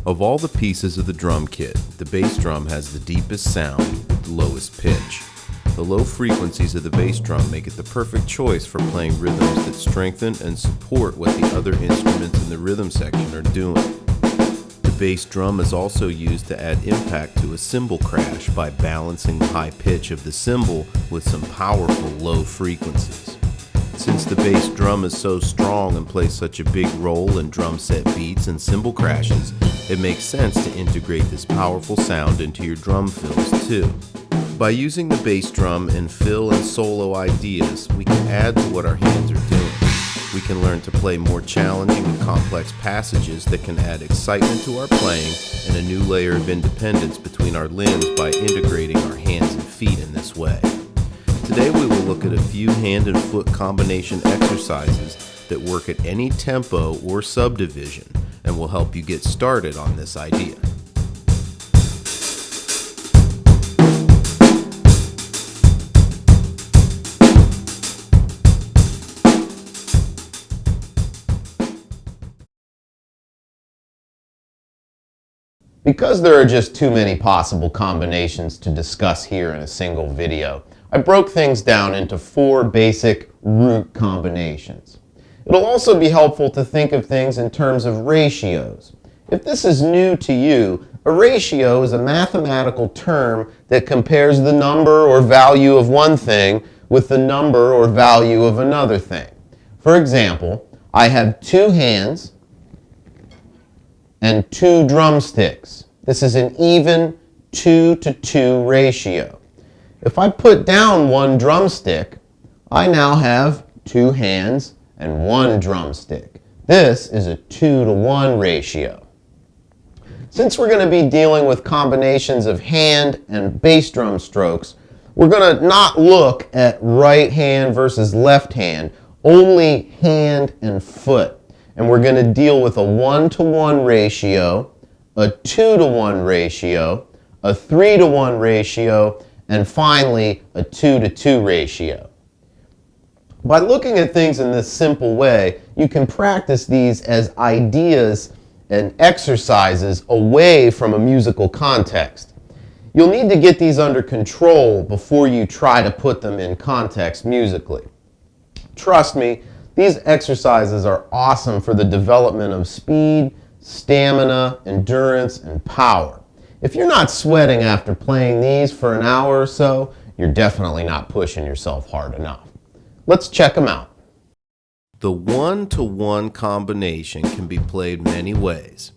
Of all the pieces of the drum kit, the bass drum has the deepest sound with the lowest pitch. The low frequencies of the bass drum make it the perfect choice for playing rhythms that strengthen and support what the other instruments in the rhythm section are doing. The bass drum is also used to add impact to a cymbal crash by balancing the high pitch of the cymbal with some powerful low frequencies. Since the bass drum is so strong and plays such a big role in drum set beats and cymbal crashes, it makes sense to integrate this powerful sound into your drum fills too. By using the bass drum in fill and solo ideas, we can add to what our hands are doing. We can learn to play more challenging and complex passages that can add excitement to our playing and a new layer of independence between our limbs by integrating our hands and feet in this way. Today we will look at a few hand and foot combination exercises that work at any tempo or subdivision and will help you get started on this idea. Because there are just too many possible combinations to discuss here in a single video, I broke things down into 4 basic root combinations. It'll also be helpful to think of things in terms of ratios. If this is new to you, a ratio is a mathematical term that compares the number or value of one thing with the number or value of another thing. For example, I have 2 hands and 2 drumsticks. This is an even 2-to-2 ratio. If I put down 1 drumstick, I now have 2 hands and 1 drumstick. This is a 2-to-1 ratio. Since we're going to be dealing with combinations of hand and bass drum strokes, we're going to not look at right hand versus left hand, only hand and foot. And we're going to deal with a 1-to-1 ratio, a 2-to-1 ratio, a 3-to-1 ratio, and finally a 2-to-2 ratio. By looking at things in this simple way, you can practice these as ideas and exercises away from a musical context. You'll need to get these under control before you try to put them in context musically. Trust me, these exercises are awesome for the development of speed, stamina, endurance, and power. If you're not sweating after playing these for an hour or so, you're definitely not pushing yourself hard enough. Let's check them out. The 1-to-1 combination can be played many ways.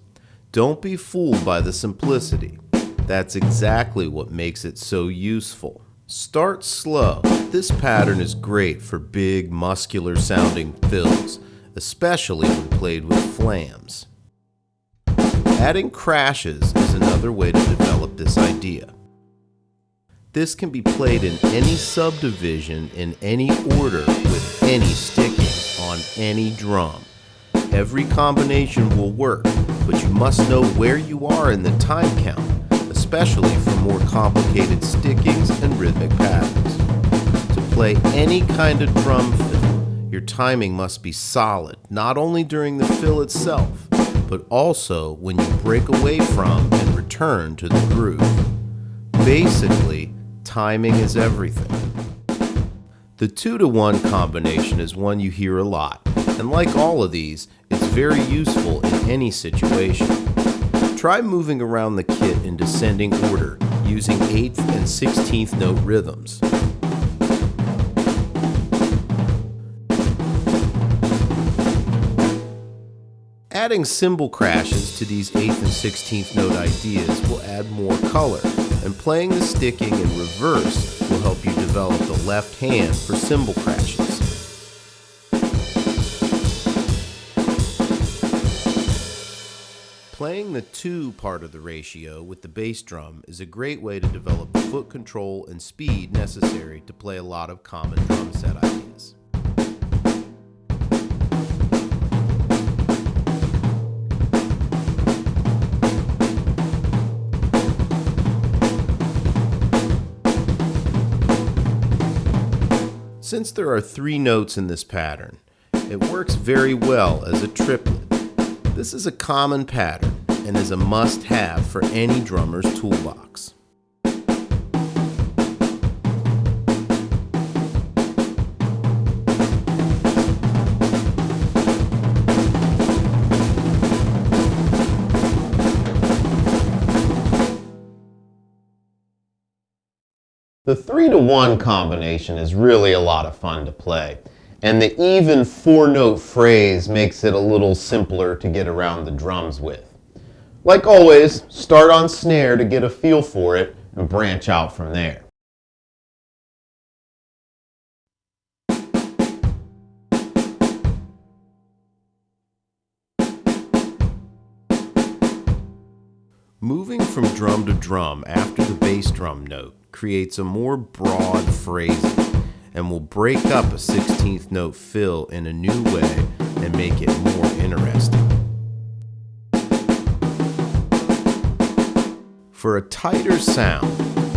Don't be fooled by the simplicity. That's exactly what makes it so useful. Start slow. This pattern is great for big, muscular sounding fills, especially when played with flams. Adding crashes is another way to develop this idea. This can be played in any subdivision in any order with any sticking on any drum. Every combination will work, but you must know where you are in the time count, especially for more complicated stickings and rhythmic patterns. To play any kind of drum fill, your timing must be solid, not only during the fill itself, but also when you break away from and return to the groove. Basically, timing is everything. The 2-to-1 combination is one you hear a lot, and like all of these, it's very useful in any situation. Try moving around the kit in descending order using 8th and 16th note rhythms. Adding cymbal crashes to these 8th and 16th note ideas will add more color, and playing the sticking in reverse will help you develop the left hand for cymbal crashes. Playing the 2 part of the ratio with the bass drum is a great way to develop the foot control and speed necessary to play a lot of common drum set ideas. Since there are 3 notes in this pattern, it works very well as a triplet. This is a common pattern, and is a must-have for any drummer's toolbox. The 3-to-1 combination is really a lot of fun to play, and the even 4-note phrase makes it a little simpler to get around the drums with. Like always, start on snare to get a feel for it and branch out from there. Moving from drum to drum after the bass drum note creates a more broad phrasing and will break up a 16th note fill in a new way and make it more interesting. For a tighter sound,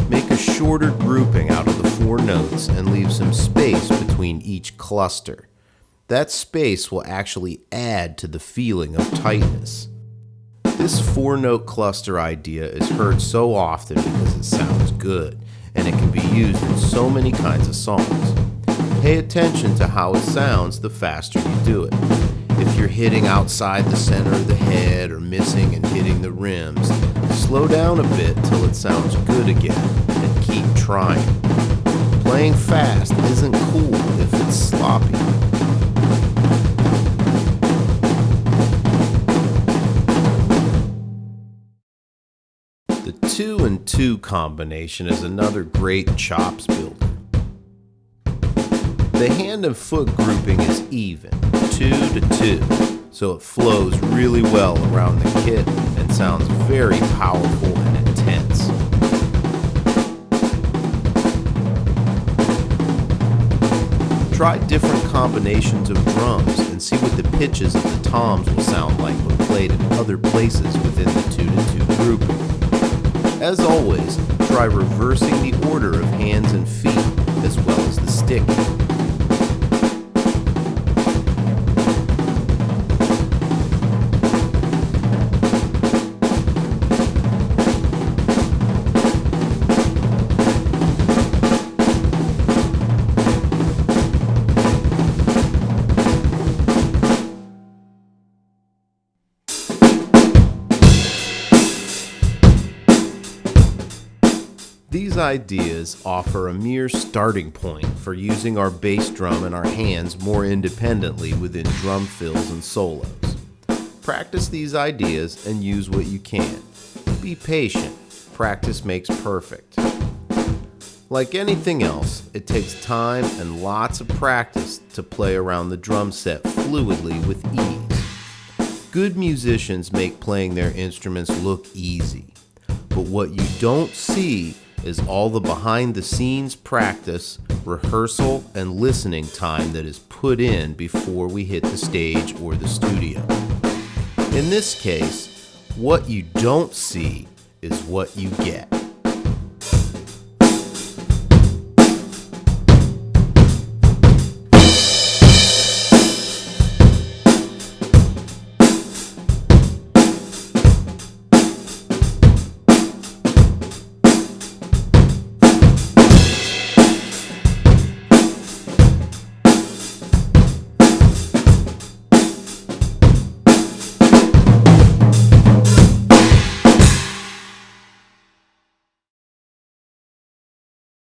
make a shorter grouping out of the 4 notes and leave some space between each cluster. That space will actually add to the feeling of tightness. This 4-note cluster idea is heard so often because it sounds good, and it can be used in so many kinds of songs. Pay attention to how it sounds the faster you do it. If you're hitting outside the center of the head or missing and hitting the rims, slow down a bit till it sounds good again, and keep trying. Playing fast isn't cool if it's sloppy. The 2-and-2 combination is another great chops builder. The hand and foot grouping is even, 2 to 2, so it flows really well around the kit and sounds very powerful and intense. Try different combinations of drums and see what the pitches of the toms will sound like when played in other places within the 2-to-2 grouping. As always, try reversing the order of hands and feet as well as the sticking. These ideas offer a mere starting point for using our bass drum and our hands more independently within drum fills and solos. Practice these ideas and use what you can. Be patient. Practice makes perfect. Like anything else, it takes time and lots of practice to play around the drum set fluidly with ease. Good musicians make playing their instruments look easy, but what you don't see is all the behind-the-scenes practice, rehearsal, and listening time that is put in before we hit the stage or the studio. In this case, what you don't see is what you get.